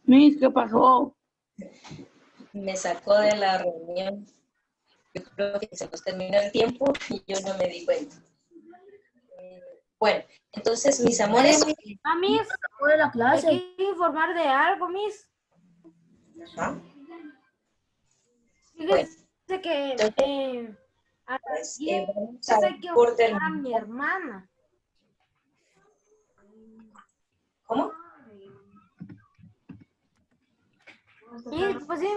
Miss, ¿qué pasó? Me sacó de la reunión. Yo creo que se nos terminó el tiempo y yo no me di cuenta. Bueno, entonces, mis amores. Miss, de la clase. hay que informar de algo, Miss. Ajá. Fíjese Bueno, que entonces, vamos a hay que por informar a mi terminar. hermana. ¿Cómo? Sí, pues sí.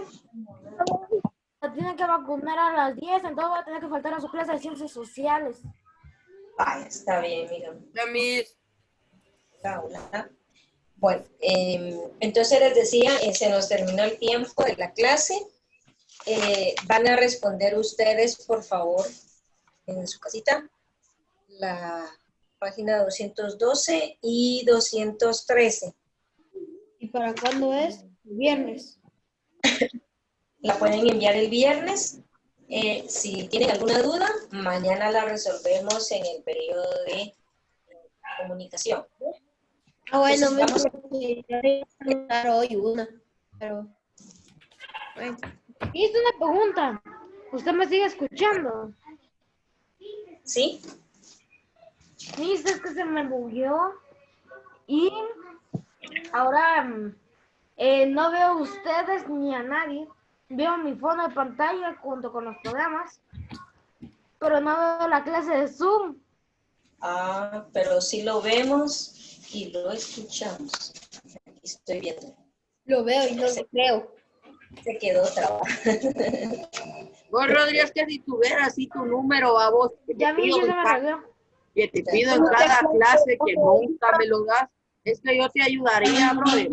La tienen que vacunar a las 10, entonces va a tener que faltar a su clase de ciencias sociales. Vaya, está bien, mira. La Miss. Hola. Bueno, entonces les decía, se nos terminó el tiempo de la clase. Van a responder ustedes, por favor, en su casita, la página 212 y 213. ¿Y para cuándo es? Viernes. La pueden enviar el viernes. Si tienen alguna duda, mañana la resolvemos en el periodo de comunicación. Bueno, Entonces, me voy a preguntar hoy una, pero bueno. Hice una pregunta. ¿Usted me sigue escuchando? ¿sí? Sí, es que se me bugueó. Y ahora no veo a ustedes ni a nadie. Veo mi fondo de pantalla junto con los programas, pero no veo la clase de Zoom. Ah, pero sí lo vemos y lo escuchamos. Aquí estoy viendo. Lo veo y no lo creo. Se quedó trabado. Vos, Rodríguez, que si tuvieras así tu número a vos, Ya vi, ya se me arregló. que te pido en cada clase que nunca me lo das, es que yo te ayudaría, brother.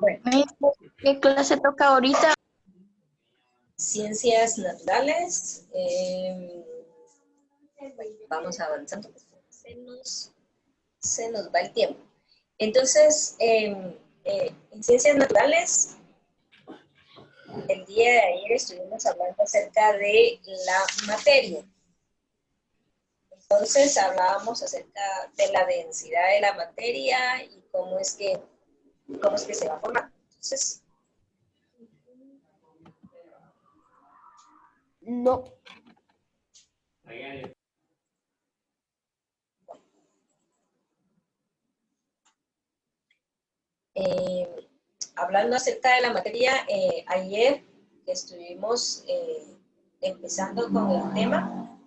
Bueno, ¿Qué clase toca ahorita? ciencias naturales. Bueno, vamos avanzando. Se nos va el tiempo. Entonces, en ciencias naturales, el día de ayer estuvimos hablando acerca de la materia. Entonces, hablábamos acerca de la densidad de la materia y cómo es que se va a formar. Entonces, No. hablando acerca de la materia, ayer que estuvimos empezando con el tema,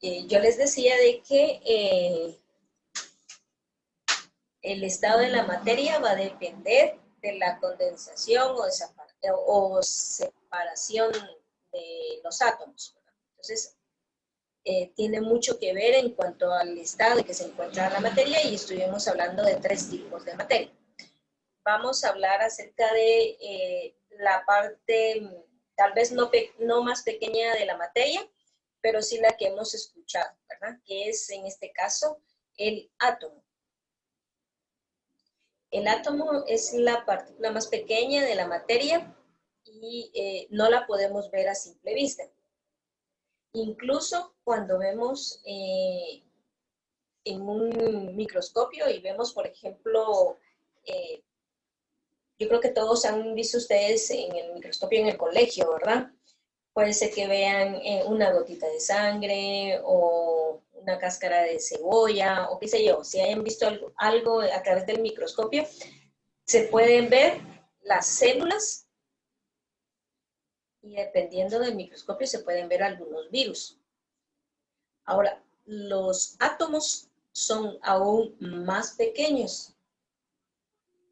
yo les decía de que el estado de la materia va a depender de la condensación o separación de los átomos. Entonces, tiene mucho que ver en cuanto al estado en que se encuentra la materia y estuvimos hablando de 3 tipos de materia. Vamos a hablar acerca de la parte, tal vez no más pequeña de la materia, pero sí la que hemos escuchado, ¿verdad? Que es en este caso el átomo. El átomo es la partícula más pequeña de la materia y no la podemos ver a simple vista. Incluso cuando vemos en un microscopio y vemos, por ejemplo, yo creo que todos han visto ustedes en el microscopio en el colegio, ¿verdad? Puede ser que vean una gotita de sangre o una cáscara de cebolla o qué sé yo. Si hayan visto algo a través del microscopio, se pueden ver las células y dependiendo del microscopio se pueden ver algunos virus. Ahora, los átomos son aún más pequeños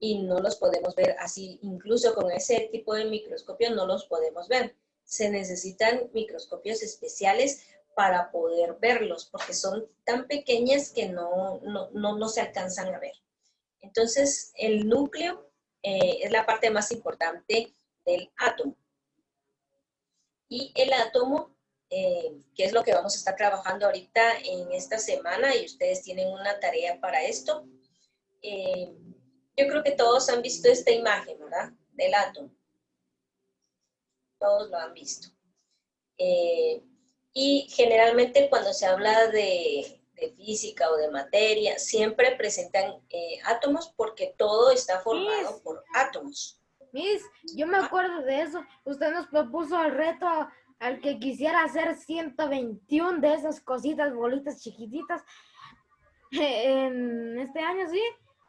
y no los podemos ver así, incluso con ese tipo de microscopio no los podemos ver. Se necesitan microscopios especiales para poder verlos, porque son tan pequeñas que no se alcanzan a ver. Entonces, el núcleo es la parte más importante del átomo. Y el átomo, que es lo que vamos a estar trabajando ahorita en esta semana, y ustedes tienen una tarea para esto. Yo creo que todos han visto esta imagen, ¿verdad? Del átomo. Todos lo han visto. Y generalmente cuando se habla de de física o de materia, siempre presentan átomos porque todo está formado por átomos. Miss, yo me acuerdo de eso. Usted nos propuso el reto al que quisiera hacer 121 de esas cositas, bolitas chiquititas. En este año, sí.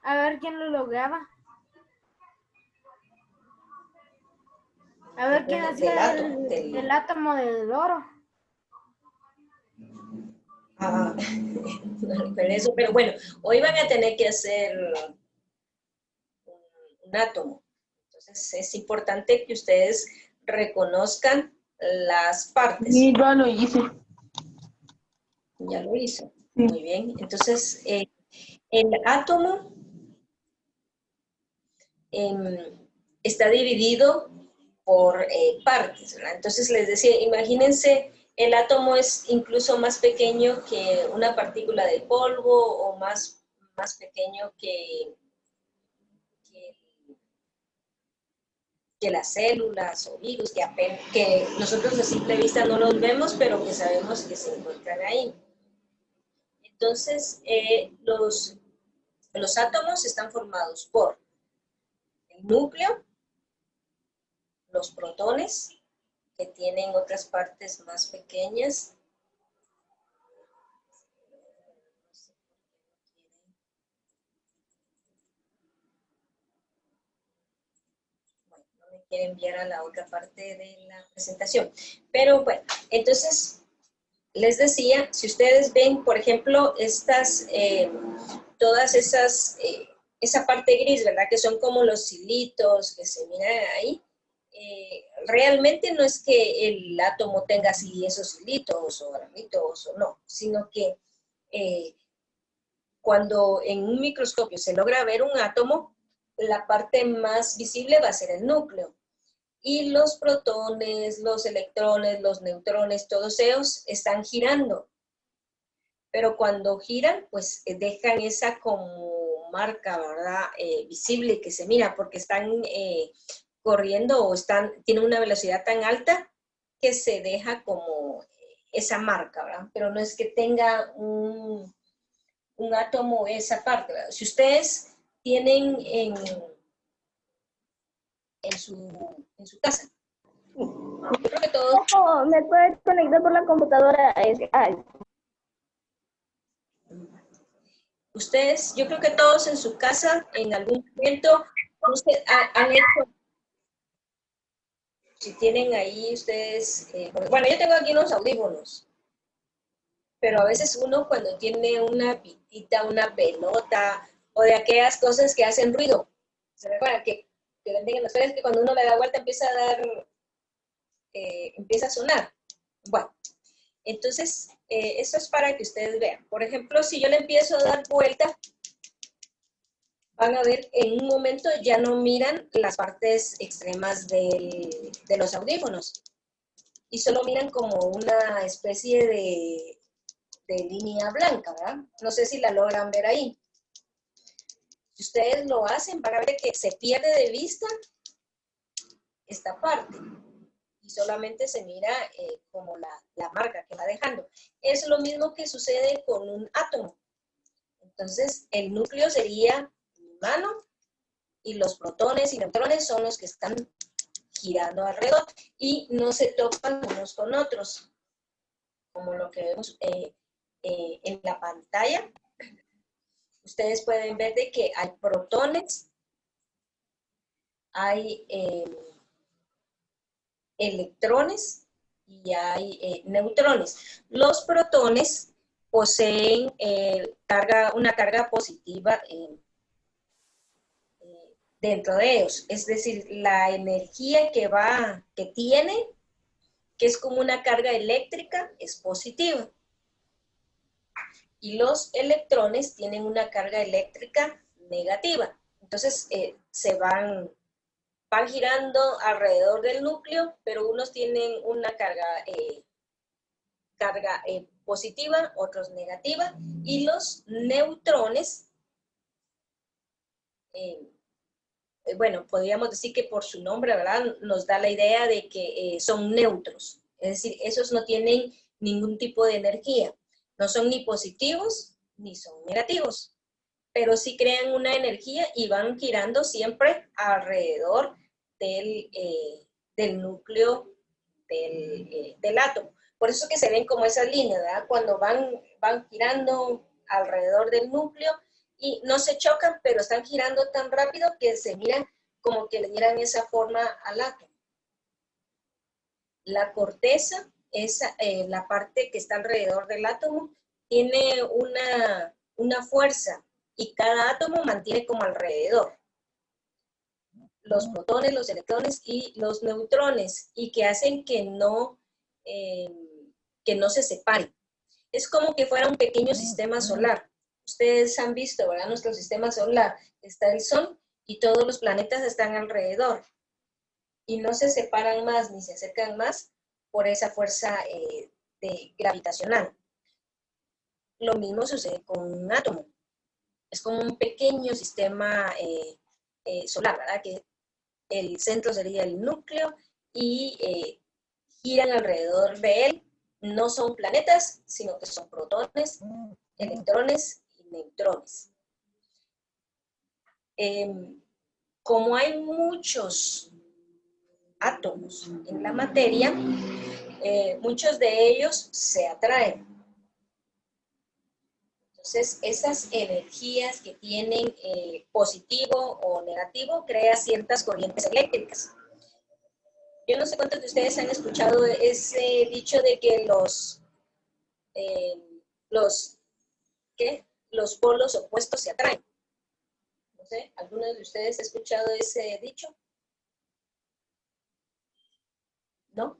A ver quién lo lograba. A ver quién Bueno, hacía del el átomo del oro. Ah, no recuerdo eso, pero bueno, hoy van a tener que hacer un átomo. Entonces es importante que ustedes reconozcan las partes. Sí, yo lo hice. Ya lo hizo. Sí. Muy bien. Entonces, el átomo está dividido por partes, ¿verdad? Entonces les decía, imagínense, el átomo es incluso más pequeño que una partícula de polvo o más pequeño que las células o virus que nosotros a simple vista no los vemos, pero que sabemos que se encuentran ahí. Entonces, los átomos están formados por el núcleo, los protones, que tienen otras partes más pequeñas. Bueno, no me quiere enviar a la otra parte de la presentación. Pero bueno, entonces les decía, si ustedes ven, por ejemplo, todas esas, esa parte gris, ¿verdad? Que son como los hilitos que se miran ahí. Realmente no es que el átomo tenga así esos hilitos o granitos o no, sino que cuando en un microscopio se logra ver un átomo, la parte más visible va a ser el núcleo. Y los protones, los electrones, los neutrones, todos ellos están girando. Pero cuando giran, pues dejan esa como marca, ¿verdad? Visible que se mira, porque están corriendo o tienen una velocidad tan alta que se deja como esa marca, ¿verdad? Pero no es que tenga un átomo esa parte, ¿verdad? Si ustedes tienen en su casa, yo creo que todos... ¿Me puedes conectar por la computadora? Ustedes, yo creo que todos en su casa, en algún momento, han hecho, si tienen ahí ustedes, bueno, yo tengo aquí unos audífonos, pero a veces uno cuando tiene una pitita, una pelota, o de aquellas cosas que hacen ruido, ¿se recuerdan que venden ustedes que cuando uno le da vuelta empieza a sonar? Bueno, entonces, esto es para que ustedes vean. Por ejemplo, si yo le empiezo a dar vuelta, van a ver en un momento ya no miran las partes extremas de los audífonos y solo miran como una especie de línea blanca, ¿verdad? No sé si la logran ver ahí. Si ustedes lo hacen, van a ver que se pierde de vista esta parte y solamente se mira como la marca que va dejando. Es lo mismo que sucede con un átomo. Entonces, el núcleo sería mi mano y los protones y neutrones son los que están girando alrededor y no se topan unos con otros, como lo que vemos en la pantalla. Ustedes pueden ver de que hay protones, hay electrones y hay neutrones. Los protones poseen una carga positiva dentro de ellos. Es decir, la energía que tiene, que es como una carga eléctrica, es positiva. Y los electrones tienen una carga eléctrica negativa. Entonces, se van girando alrededor del núcleo, pero unos tienen una carga positiva, otros negativa, y los neutrones, bueno, podríamos decir que por su nombre, ¿verdad? Nos da la idea de que son neutros, es decir, esos no tienen ningún tipo de energía. No son ni positivos ni son negativos, pero sí crean una energía y van girando siempre alrededor del núcleo del átomo. Por eso que se ven como esas líneas, ¿verdad? Cuando van girando alrededor del núcleo y no se chocan, pero están girando tan rápido que se miran como que le dieran esa forma al átomo. La corteza, la parte que está alrededor del átomo, tiene una fuerza y cada átomo mantiene como alrededor los protones, los electrones y los neutrones, y que hacen que no se separen. Es como que fuera un pequeño sistema solar. Ustedes han visto, ¿verdad? Nuestro sistema solar, está el Sol y todos los planetas están alrededor. Y no se separan más ni se acercan más por esa fuerza gravitacional. Lo mismo sucede con un átomo. Es como un pequeño sistema solar, ¿verdad? Que el centro sería el núcleo y giran alrededor de él. No son planetas, sino que son protones, electrones y neutrones. Como hay muchos átomos en la materia, muchos de ellos se atraen. Entonces, esas energías que tienen positivo o negativo crean ciertas corrientes eléctricas. Yo no sé cuántos de ustedes han escuchado ese dicho de que los polos opuestos se atraen. No sé, ¿alguno de ustedes ha escuchado ese dicho? ¿No?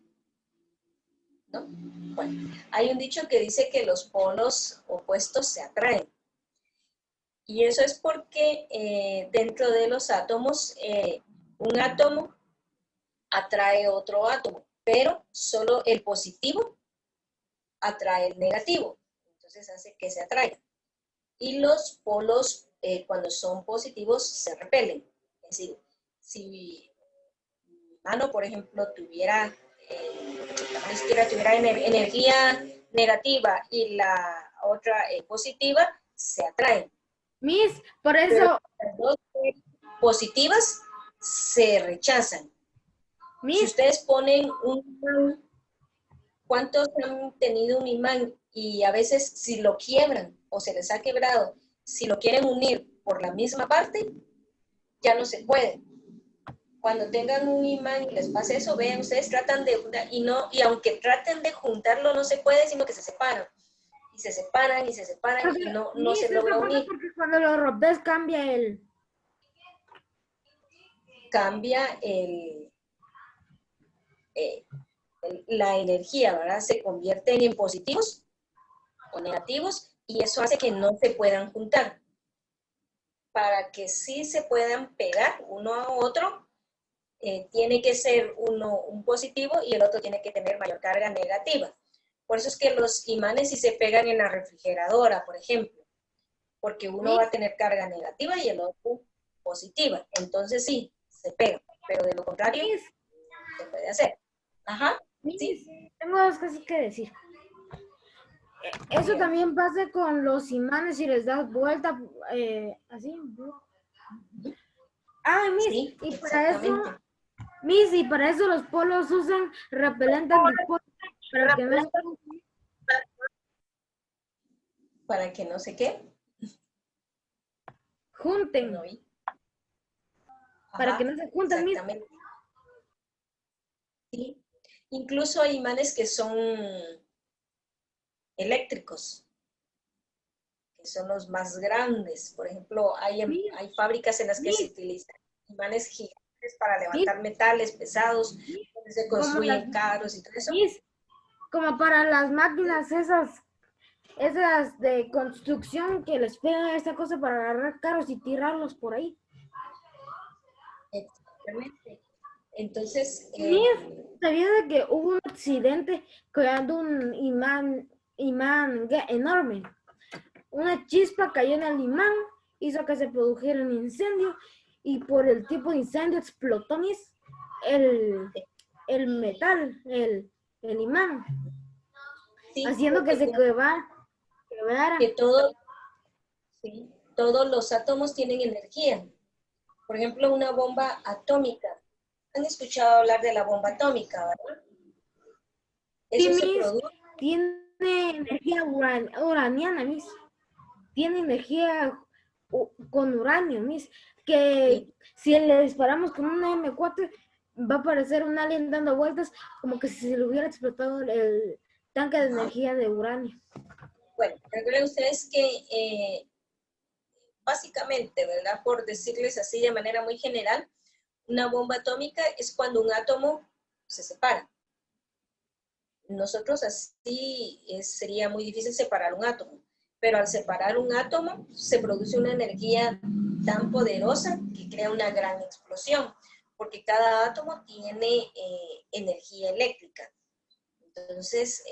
¿No? Bueno, hay un dicho que dice que los polos opuestos se atraen. Y eso es porque dentro de los átomos, un átomo atrae otro átomo, pero solo el positivo atrae el negativo. Entonces hace que se atraigan. Y los polos, cuando son positivos, se repelen. Es decir, si mi mano, por ejemplo, tuviera la izquierda tuviera energía negativa y la otra positiva, se atraen. Miss, por Pero eso, las dos positivas se rechazan. Si Miss, ustedes ponen un imán, ¿cuántos han tenido un imán? Y a veces si lo quiebran o se les ha quebrado, si lo quieren unir por la misma parte, ya no se puede. Cuando tengan un imán y les pase eso, vean, ustedes tratan de juntar y aunque traten de juntarlo, no se puede, sino que se separan. Y se separan y se separan y no Miss, se logra eso pasa unir. porque cuando lo rompes cambia el... Cambia la energía, ¿verdad? Se convierten en positivos o negativos y eso hace que no se puedan juntar. Para que sí se puedan pegar uno a otro, tiene que ser uno un positivo y el otro tiene que tener mayor carga negativa. Por eso es que los imanes sí se pegan en la refrigeradora, por ejemplo, porque uno va a tener carga negativa y el otro positiva. Entonces sí, se pegan, pero de lo contrario, Miss, se puede hacer. Ajá, Miss, sí. tengo dos cosas que decir. Eso Bien. también pasa con los imanes si les das vuelta así. Ah, Miss, Sí, y para eso, exactamente. Miss, y para eso los polos usan repelente antipolos para que no se Para que no sé qué. junten, No oí. para que Ajá, no se junten, Miss. exactamente. Sí. Incluso hay imanes que son eléctricos, que son los más grandes. Por ejemplo, hay fábricas en las que se Miss, utilizan imanes gigantes para Miss, levantar metales pesados, donde se como las, construyen carros y todo eso. Miss, como para las máquinas esas de construcción que les pegan esa cosa para agarrar carros y tirarlos por ahí. Exactamente. Entonces, Miss, ¿sabía de que hubo un accidente creando un imán enorme? Una chispa cayó en el imán, hizo que se produjera un incendio y por el tipo de incendio explotó, Miss, el metal, el imán, sí, haciendo que se quemara. que sí, todos los átomos tienen energía. Por ejemplo, una bomba atómica. ¿Han escuchado hablar de la bomba atómica, verdad? Eso se produce. Tiene energía uraniana, Miss. Tiene energía con uranio, Miss. Que si le disparamos con una M4, va a aparecer un alien dando vueltas como que si se le hubiera explotado el tanque de energía de uranio. Bueno, recuerden ustedes que básicamente, ¿verdad? Por decirles así de manera muy general, una bomba atómica es cuando un átomo se separa. Nosotros así sería muy difícil separar un átomo, pero al separar un átomo se produce una energía tan poderosa que crea una gran explosión, porque cada átomo tiene energía eléctrica. Entonces,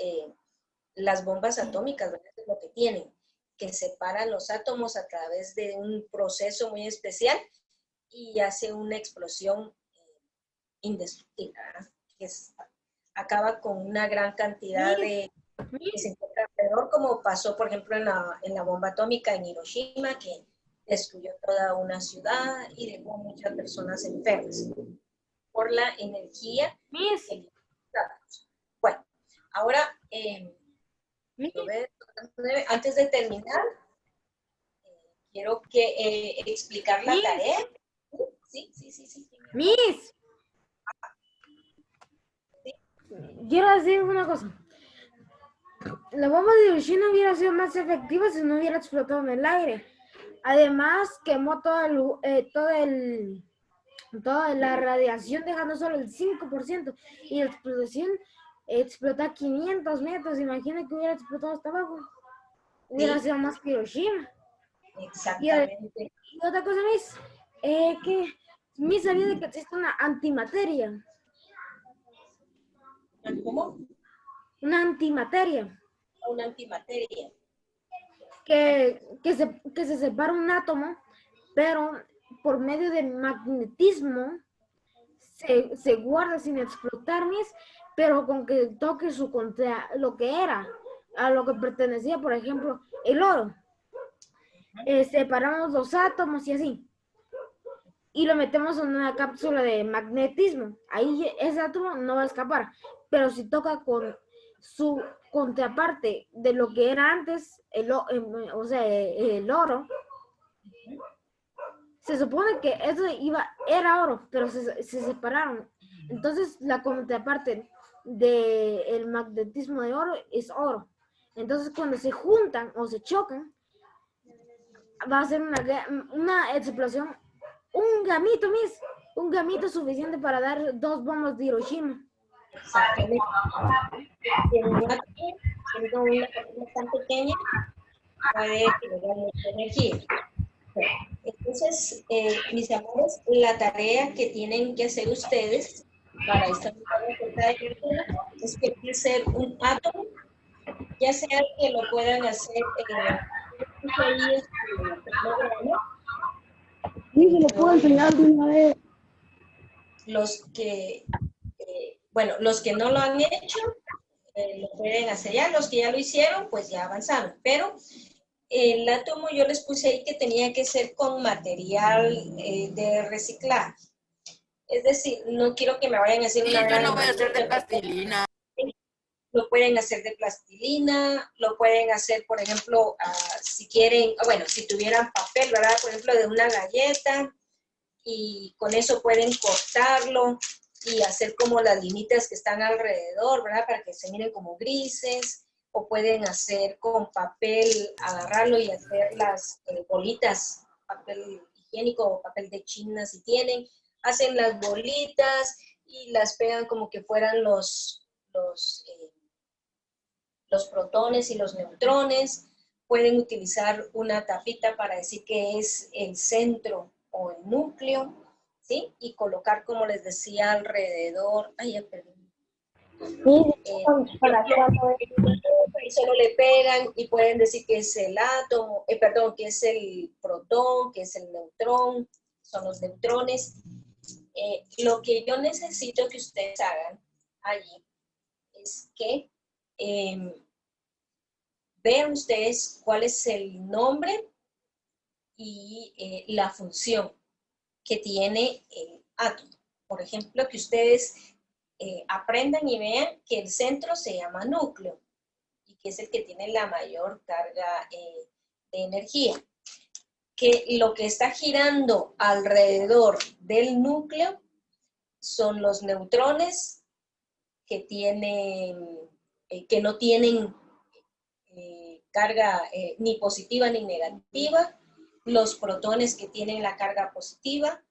las bombas atómicas, ¿verdad? Es lo que tienen, que separan los átomos a través de un proceso muy especial y hace una explosión indestructible, ¿verdad? Que acaba con una gran cantidad de que se encuentra alrededor, como pasó, por ejemplo, en la bomba atómica en Hiroshima, que destruyó toda una ciudad y dejó a muchas personas enfermas por la energía. Miss. Bueno, ahora, antes de terminar, quiero explicar la tarea. Sí. Miss. Quiero decir una cosa. La bomba de Hiroshima hubiera sido más efectiva si no hubiera explotado en el aire. Además, quemó toda la radiación, dejando solo el 5%. Y la explosión explotó a 500 metros. Imagina que hubiera explotado hasta abajo. Hubiera sido más que Hiroshima. Exactamente. Y otra cosa, Miss, que Miss sabía de que existe una antimateria. ¿Cómo? Una antimateria. Una antimateria. Que se separa un átomo, pero por medio de magnetismo se guarda sin explotar, Miss, pero con que toque su contra lo que era, a lo que pertenecía, por ejemplo, el oro. Separamos los átomos y así. Y lo metemos en una cápsula de magnetismo. Ahí ese átomo no va a escapar. Pero si toca con su contraparte de lo que era antes, el oro, se supone que eso era oro, pero se separaron. Entonces la contraparte del magnetismo de oro es oro. Entonces cuando se juntan o se chocan, va a ser una explosión, un gamito suficiente para dar 2 bombas de Hiroshima. Exactamente. Tiene un átomo, siendo una partícula tan pequeña, puede generar mucha energía. Entonces, mis amores, la tarea que tienen que hacer ustedes para esta es que hay que hacer un átomo, ya sea que lo puedan hacer Sí, se lo puedo enseñar de una vez. los que no lo han hecho, lo pueden hacer ya. Los que ya lo hicieron, pues ya avanzaron. Pero el átomo yo les puse ahí que tenía que ser con material de reciclaje. Es decir, no quiero que me vayan a hacer una gran... Yo lo voy a hacer de plastilina. Lo pueden hacer de plastilina, lo pueden hacer, por ejemplo, si quieren, bueno, si tuvieran papel, ¿verdad? Por ejemplo, de una galleta, y con eso pueden cortarlo y hacer como las linitas que están alrededor, ¿verdad? Para que se miren como grises, o pueden hacer con papel, agarrarlo y hacer las bolitas, papel higiénico o papel de China si tienen, hacen las bolitas y las pegan como que fueran los protones y los neutrones. Pueden utilizar una tapita para decir que es el centro o el núcleo, ¿sí? Y colocar, como les decía, alrededor, ay, ya perdí. Y solo le pegan y pueden decir que es el átomo, que es el protón, que es el neutrón, son los neutrones. Lo que yo necesito que ustedes hagan allí es que vean ustedes cuál es el nombre y la función que tiene el átomo. Por ejemplo, que ustedes aprendan y vean que el centro se llama núcleo y que es el que tiene la mayor carga de energía. Que lo que está girando alrededor del núcleo son los neutrones que no tienen carga ni positiva ni negativa, los protones que tienen la carga positiva.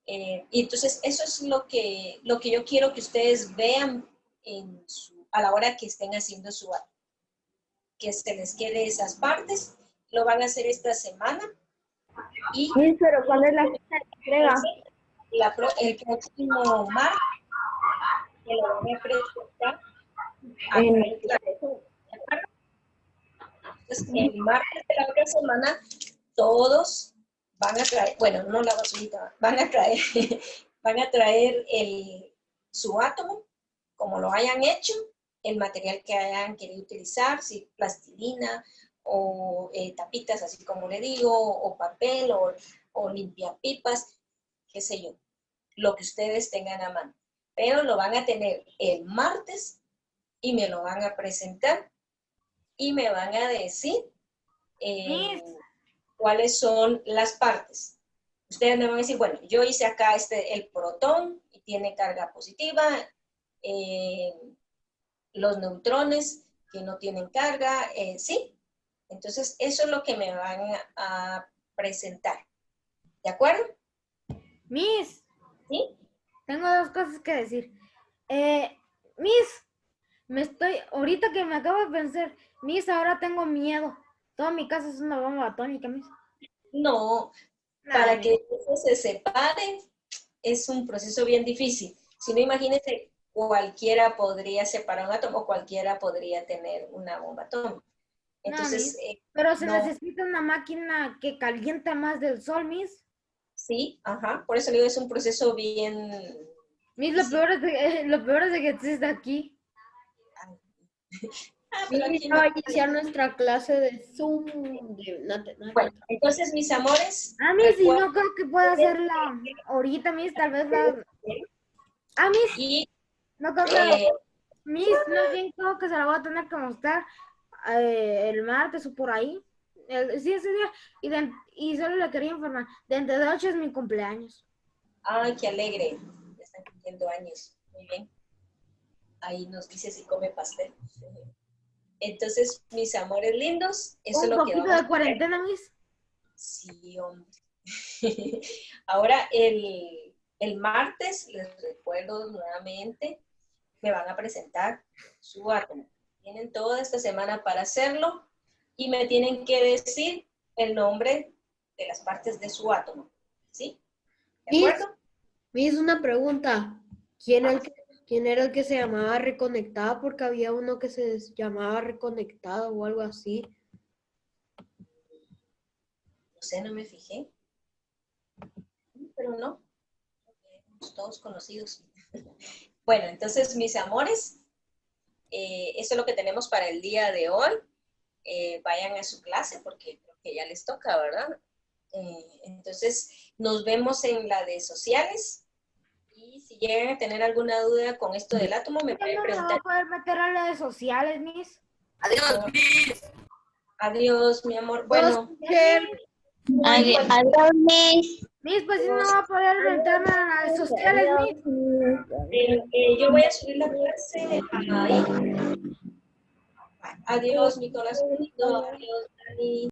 Y entonces eso es lo que yo quiero que ustedes vean a la hora que estén haciendo su átomo. Que se les quede esas partes, lo van a hacer esta semana. Y Pero ¿cuál es la fecha de entrega? el próximo martes que lo van a presentar. Entonces, el martes de la otra semana, todos van a traer, bueno, no la basurita, van a traer su átomo, como lo hayan hecho, el material que hayan querido utilizar, si plastilina o tapitas, así como le digo, o papel o limpiapipas, qué sé yo, lo que ustedes tengan a mano. Pero lo van a tener el martes y me lo van a presentar y me van a decir cuáles son las partes. Ustedes me van a decir, bueno, yo hice acá el protón y tiene carga positiva, los neutrones que no tienen carga, ¿sí? Entonces, eso es lo que me van a presentar. ¿De acuerdo? Miss, ¿Sí? tengo dos cosas que decir. Miss, ahorita que me acabo de pensar, Miss, ahora tengo miedo. Toda mi casa es una bomba atómica, Miss. No, para que eso se separe es un proceso bien difícil. Si no, imagínense, cualquiera podría separar un átomo, cualquiera podría tener una bomba atómica. Entonces, pero se no. necesita una máquina que calienta más del sol, Miss. Sí, ajá, por eso le digo, es un proceso bien... Miss, lo peor es de que existe aquí. Pero Sí, aquí va no. a iniciar nuestra clase de Zoom. Bueno, entonces, mis amores... Miss, y no creo que pueda hacerla ahorita, Miss, tal vez Miss, Y no creo que... Miss, no bien creo que se la voy a tener que mostrar el martes o por ahí. Sí, ese día. Y solo le quería informar, dentro de 8 es mi cumpleaños. ¡ay, qué alegre! Ya están cumpliendo años. Muy bien. Ahí nos dice si come pastel. Entonces, mis amores lindos, eso es lo que vamos a hacer. Un poquito de cuarentena, Miss. Sí, hombre. Ahora, el martes, les recuerdo nuevamente, me van a presentar su átomo. Tienen toda esta semana para hacerlo y me tienen que decir el nombre de las partes de su átomo. ¿Sí? ¿De acuerdo? Miss, una pregunta. ¿Quién era el que se llamaba Reconectada? Porque había uno que se llamaba Reconectado o algo así. No sé, no me fijé. Pero no. Todos conocidos. Bueno, entonces, mis amores, eso es lo que tenemos para el día de hoy. Vayan a su clase porque creo que ya les toca, ¿verdad? Entonces, nos vemos en la de sociales. Y si llegan a tener alguna duda con esto del átomo, me pueden No me va preguntar. a poder meter a redes sociales, Miss. Adiós, Miss. Adiós, mi amor. Bueno, Adiós, Miss. Miss, pues si no va a poder meterme a las redes sociales, Miss. yo voy a subir la clase ahí. Adiós, mi corazón. Adiós, Dani.